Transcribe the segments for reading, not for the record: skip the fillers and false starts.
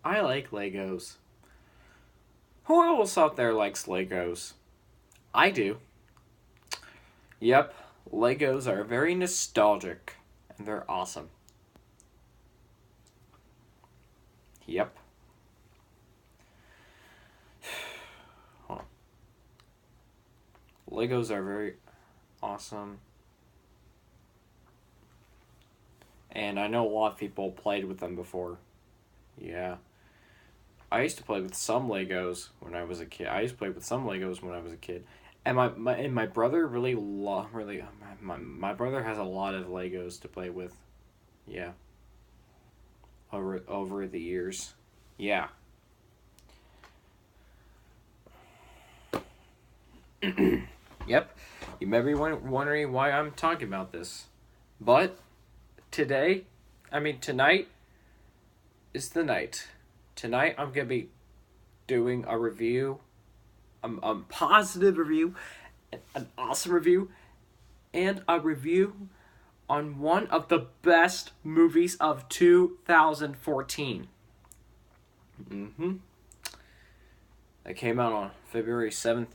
I like Legos. Who else out there likes Legos? I do. Yep, Legos are very nostalgic, and they're awesome. Yep. Huh. Legos are very awesome. And I know a lot of people played with them before. Yeah. I used to play with some Legos when I was a kid. I used to play with some Legos when I was a kid. And my brother really my brother has a lot of Legos to play with. Yeah. Over the years. Yeah. Yep. You may be wondering why I'm talking about this. But today, tonight is the night. Tonight I'm going to be doing a review, a positive review, an awesome review, and a review on one of the best movies of 2014. Mm-hmm. It came out on February 7th,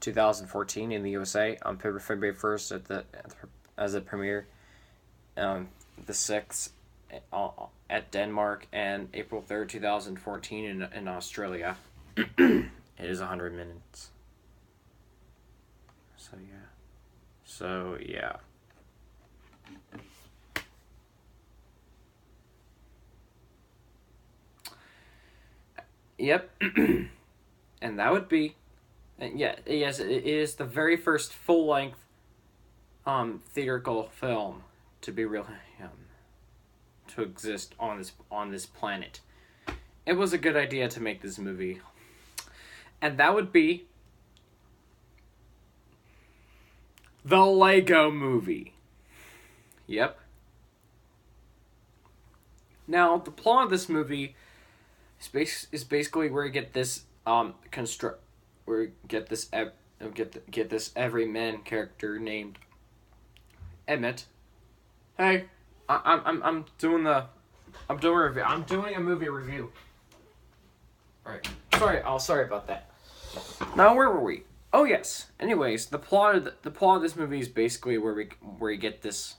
2014 in the USA, on February 1st as a premiere, the 6th at Denmark, and April 3rd, 2014 in Australia. It is 100 minutes. So yeah. Yep. And that would be, yes, it is the very first full-length theatrical film to be real to exist on this planet. It was a good idea to make this movie. And that would be the Lego Movie. Yep. Now, the plot of this movie is basically where you get this where you get this everyman character named Emmett. Hey, I'm doing a review. I'm doing a movie review. All right. Sorry about that. Now, where were we? Oh yes. Anyways, the plot of this movie is basically where you get this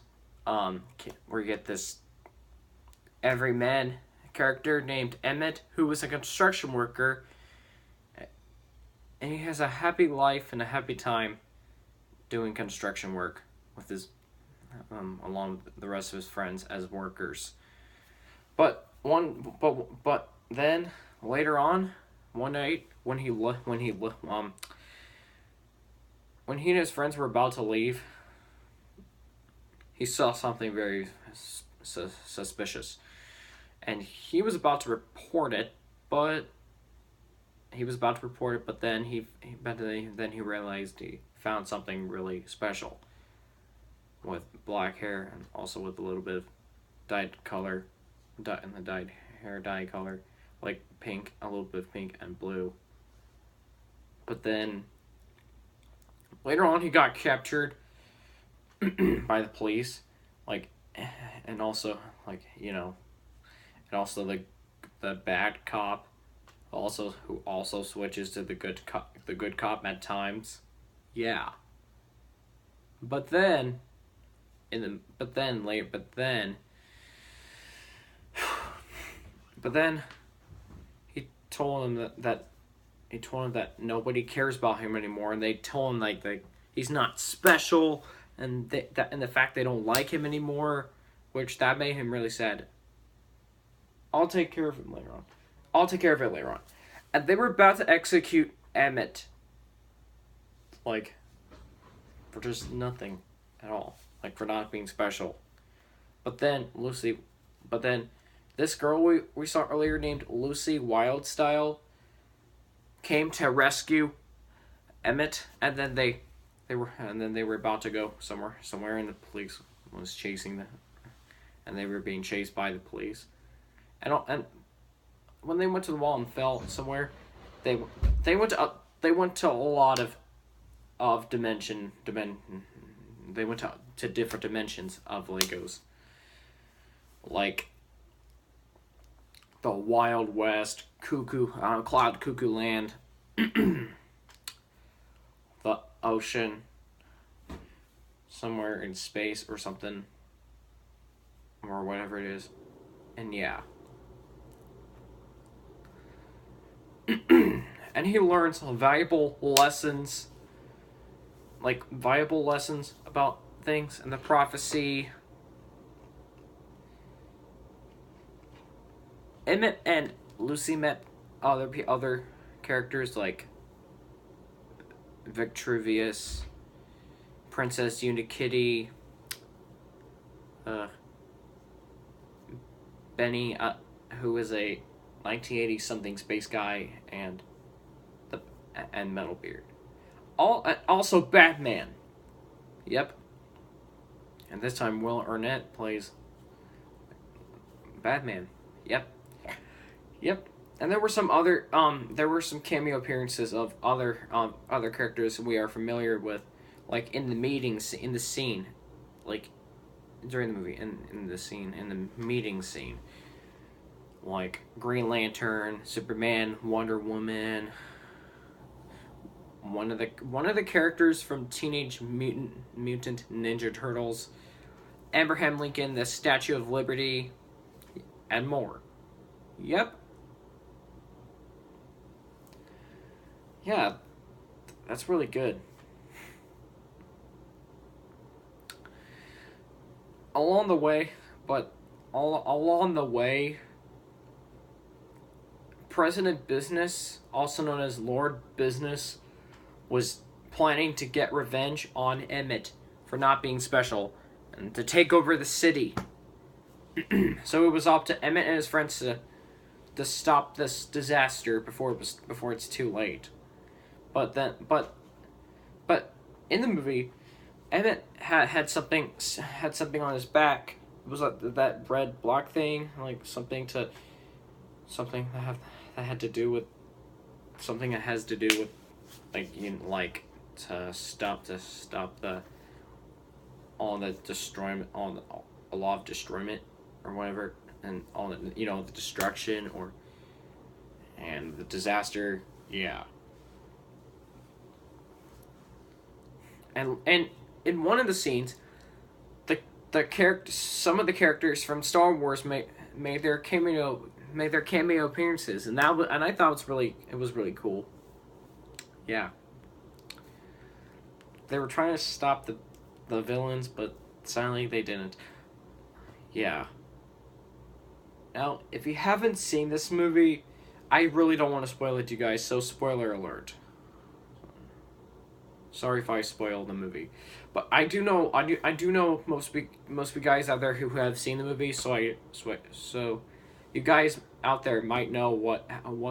everyman character named Emmett, who was a construction worker, and he has a happy life and a happy time doing construction work with his along with the rest of his friends as workers. But then later on, one night when he and his friends were about to leave, he saw something very suspicious, and he was about to report it, but then he realized he found something really special with black hair and also with a little bit of dyed hair dye color, like pink, a little bit of pink and blue. But then later on, he got captured by the police, and also the bad cop, who also switches to the good cop at times. Yeah. But then he told him that nobody cares about him anymore, and they told him like he's not special, and the fact they don't like him anymore, which that made him really sad. I'll take care of it later on. And they were about to execute Emmett, for just nothing at all, for not being special. But then this girl we saw earlier named Lucy Wildstyle came to rescue Emmett, and then they were about to go somewhere, and the police was chasing them, and they were being chased by the police, and when they went to the wall and fell somewhere, they went to a lot of dimension. They went to different dimensions of Legos, the Wild West, Cloud Cuckoo Land, the ocean, somewhere in space or something, or whatever it is, and yeah. And he learns valuable lessons, about things and the prophecy. Emmett and Lucy met other characters like Victorious, Princess Unikitty, Benny, who is a 1980 something space guy, and Metalbeard. Also Batman. Yep. And this time Will Arnett plays Batman. Yep. Yep. And there were some cameo appearances of other characters we are familiar with, like in the scene, like during the movie, in the meeting scene, like Green Lantern, Superman, Wonder Woman. One of the characters from Teenage Mutant Ninja Turtles, Abraham Lincoln, the Statue of Liberty, and more. Yep. Yeah, that's really good. Along the way, President Business, also known as Lord Business, was planning to get revenge on Emmett for not being special and to take over the city. So it was up to Emmett and his friends to stop this disaster before it's too late. But in the movie, Emmett had something on his back. It was like that red block thing, like something that had to do with something that has to do with to stop the destroyment, a law of destroyment or whatever, and all the the destruction and the disaster. Yeah. And in one of the scenes, some of the characters from Star Wars made their cameo appearances, and I thought it was really cool. Yeah. They were trying to stop the villains, but sadly they didn't. Yeah. Now, if you haven't seen this movie, I really don't want to spoil it to you guys, so spoiler alert. Sorry if I spoiled the movie, but I do know most of you guys out there who have seen the movie, so you guys out there might know what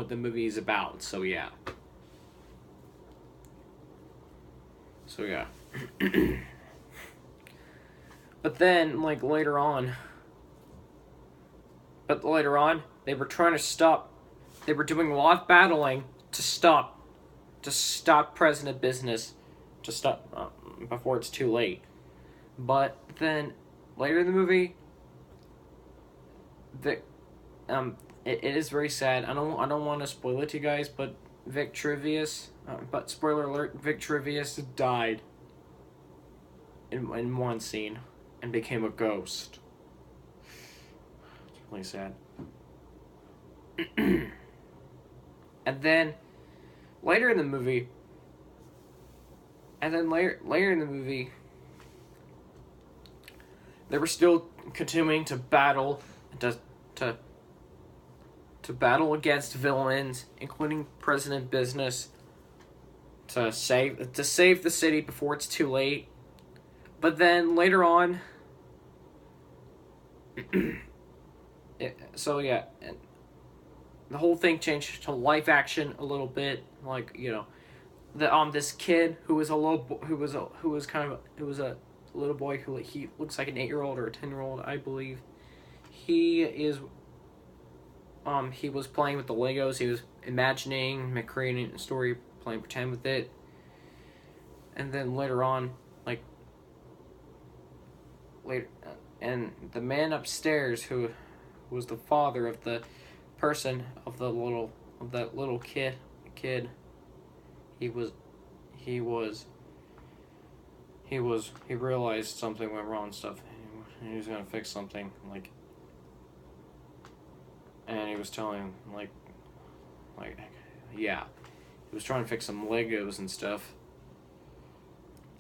the movie is about. So yeah. But then later on, they were trying to stop. They were doing a lot of battling to stop President Business, to stop before it's too late. But then later in the movie, it is very sad. I don't want to spoil it to you guys, but but spoiler alert, Victorious died in one scene and became a ghost. It's really sad. And then later in the movie, they were still continuing to battle to battle against villains, including President Business, to save the city before it's too late. But then later on, the whole thing changed to live action a little bit. This kid who was a little boy who he looks like an 8-year-old or a 10-year-old, I believe. He was playing with the Legos. He was imagining, creating a story, playing pretend with it. And then later on, and the man upstairs who was the father of the person of that little kid, he realized something went wrong and stuff. And he was gonna fix something, like, and he was telling yeah, he was trying to fix some Legos and stuff,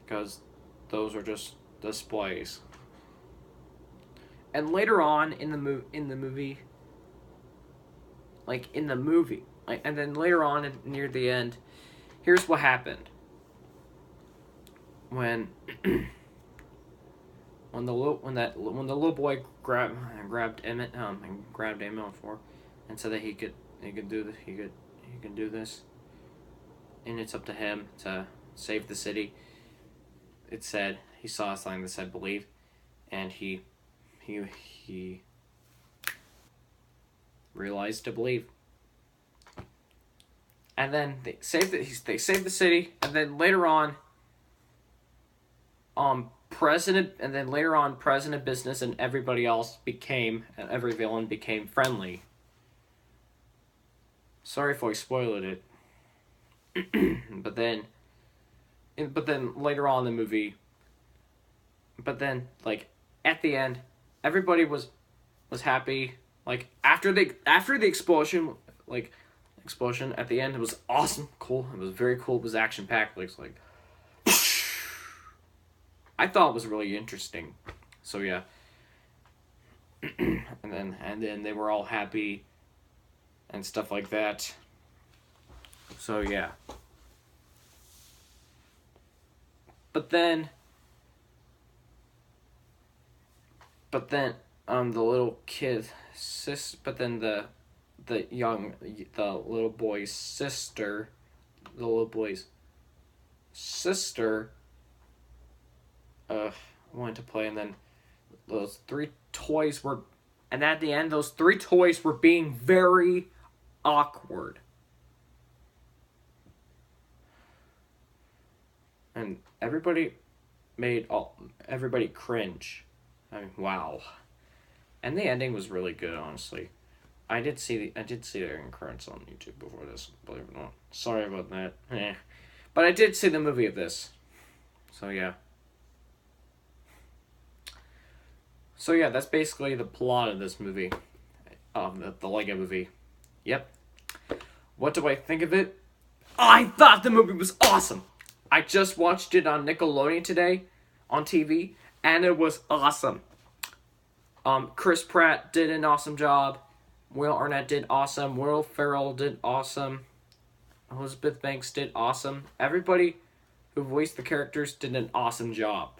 because those are just displays. And later on in the movie, and then later on near the end, here's what happened. When when the little boy grabbed Emmett and grabbed Emmett and said that he could do this, and it's up to him to save the city. It said he saw a sign that said "Believe," and he realized to believe. And then they saved the city, and then later on, President Business and every villain became friendly. Sorry if I spoiled it. but then later on in the movie, at the end, everybody was happy. Like after the explosion, at the end, it was awesome, cool. It was very cool. It was action packed. I thought it was really interesting. So yeah. and then they were all happy and stuff like that. So yeah. But then the little kid the little boy's sister wanted to play, and then those three toys were, and at the end, those three toys were being very awkward. And everybody cringe. I mean, wow. And the ending was really good, honestly. I did see their incurrence on YouTube before this, believe it or not. Sorry about that. But I did see the movie of this. So yeah. So yeah, that's basically the plot of this movie. The Lego movie. Yep. What do I think of it? I thought the movie was awesome! I just watched it on Nickelodeon today, on TV, and it was awesome. Chris Pratt did an awesome job. Will Arnett did awesome. Will Ferrell did awesome. Elizabeth Banks did awesome. Everybody who voiced the characters did an awesome job.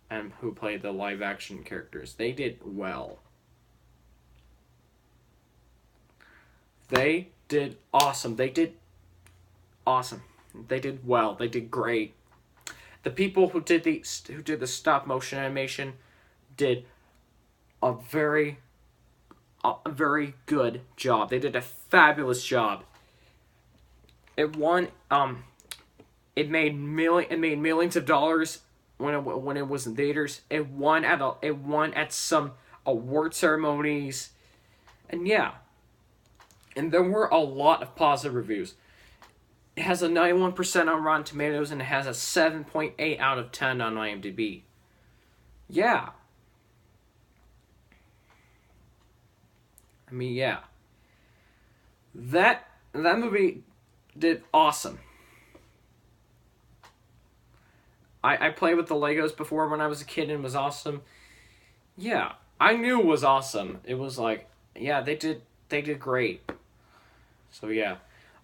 And who played the live action characters. They did well. They did awesome. They did awesome. They did well. They did great. The people who did the stop motion animation did a very good job. They did a fabulous job. It won. It made millions of dollars when it was in theaters. It won at some award ceremonies, and yeah. And there were a lot of positive reviews. It has a 91% on Rotten Tomatoes, and it has a 7.8 out of 10 on IMDb. Yeah. I mean, yeah. That movie did awesome. I played with the Legos before when I was a kid, and it was awesome. Yeah, I knew it was awesome. It was like, yeah, they did great. So yeah,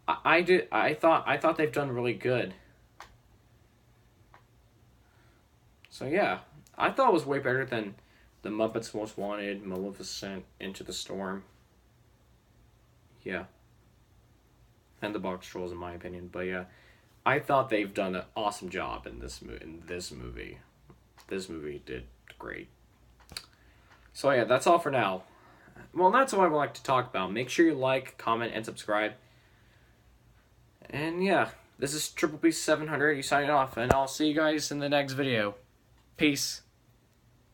I thought they've done really good. So yeah, I thought it was way better than The Muppets Most Wanted, Maleficent, Into the Storm. Yeah. And The Box Trolls, in my opinion. But yeah, I thought they've done an awesome job in this movie. This movie did great. So yeah, that's all for now. Well, that's what I would like to talk about. Make sure you like, comment, and subscribe. And yeah, this is Triple B 700. You signing off, and I'll see you guys in the next video. Peace.